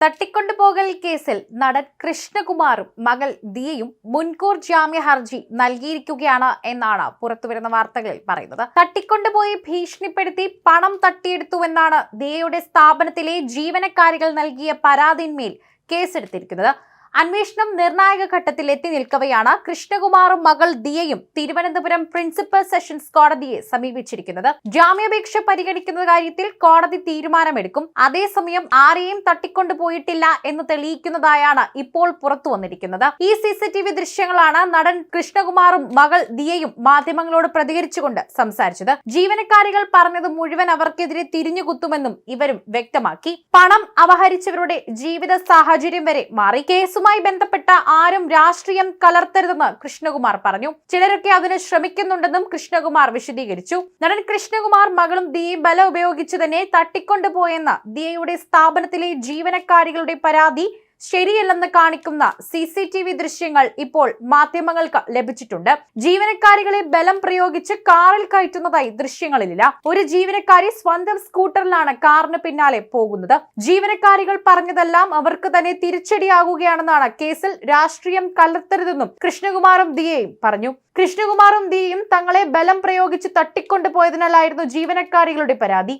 തട്ടിക്കൊണ്ടുപോകൽ കേസിൽ നടൻ കൃഷ്ണകുമാറും മകൾ ദിയയും മുൻകൂർ ജാമ്യ ഹർജി നൽകിയിരിക്കുകയാണ് എന്നാണ് പുറത്തുവരുന്ന വാർത്തകളിൽ പറയുന്നത്. തട്ടിക്കൊണ്ടുപോയി ഭീഷണിപ്പെടുത്തി പണം തട്ടിയെടുത്തുവെന്നാണ് ദിയയുടെ സ്ഥാപനത്തിലെ ജീവനക്കാരികൾ നൽകിയ പരാതിന്മേൽ കേസെടുത്തിരിക്കുന്നത്. അന്വേഷണം നിർണായക ഘട്ടത്തിൽ എത്തി നിൽക്കവെയാണ് കൃഷ്ണകുമാറും മകൾ ദിയയും തിരുവനന്തപുരം പ്രിൻസിപ്പൽ സെഷൻസ് കോടതിയെ സമീപിച്ചിരിക്കുന്നത്. ജാമ്യാപേക്ഷ പരിഗണിക്കുന്ന കാര്യത്തിൽ കോടതി തീരുമാനമെടുക്കും. അതേസമയം ആരെയും തട്ടിക്കൊണ്ടുപോയിട്ടില്ല എന്ന് തെളിയിക്കുന്നതായാണ് ഇപ്പോൾ പുറത്തു വന്നിരിക്കുന്നത്. ഈ CCTV ദൃശ്യങ്ങളാണ് നടൻ കൃഷ്ണകുമാറും മകൾ ദിയയും മാധ്യമങ്ങളോട് പ്രതികരിച്ചുകൊണ്ട് സംസാരിച്ചത്. ജീവനക്കാരികൾ പറഞ്ഞത് മുഴുവൻ അവർക്കെതിരെ തിരിഞ്ഞുകുത്തുമെന്നും ഇവരും വ്യക്തമാക്കി. പണം അപഹരിച്ചവരുടെ ജീവിത സാഹചര്യം വരെ മാറി. കേസുമായി ബന്ധപ്പെട്ട ആരും രാഷ്ട്രീയം കലർത്തരുതെന്ന് കൃഷ്ണകുമാർ പറഞ്ഞു. ചിലരൊക്കെ അതിന് ശ്രമിക്കുന്നുണ്ടെന്നും കൃഷ്ണകുമാർ വിശദീകരിച്ചു. നടൻ കൃഷ്ണകുമാർ മകളും ദിയയും ബലം ഉപയോഗിച്ച് തന്നെ തട്ടിക്കൊണ്ടുപോയെന്ന ദിയയുടെ സ്ഥാപനത്തിലെ ജീവനക്കാരികളുടെ പരാതി ശരിയല്ലെന്ന് കാണിക്കുന്ന CCTV ദൃശ്യങ്ങൾ ഇപ്പോൾ മാധ്യമങ്ങൾക്ക് ലഭിച്ചിട്ടുണ്ട്. ജീവനക്കാരികളെ ബലം പ്രയോഗിച്ച് കാറിൽ കയറ്റുന്നതായി ദൃശ്യങ്ങളിലില്ല. ഒരു ജീവനക്കാരി സ്വന്തം സ്കൂട്ടറിലാണ് കാറിന് പിന്നാലെ പോകുന്നത്. ജീവനക്കാരികൾ പറഞ്ഞതെല്ലാം അവർക്ക് തന്നെ തിരിച്ചടിയാകുകയാണെന്നാണ് കേസിൽ രാഷ്ട്രീയം കലർത്തരുതെന്നും കൃഷ്ണകുമാറും ദിയയും പറഞ്ഞു. കൃഷ്ണകുമാറും ദിയയും തങ്ങളെ ബലം പ്രയോഗിച്ച് തട്ടിക്കൊണ്ടുപോയതിനാലായിരുന്നു ജീവനക്കാരികളുടെ പരാതി.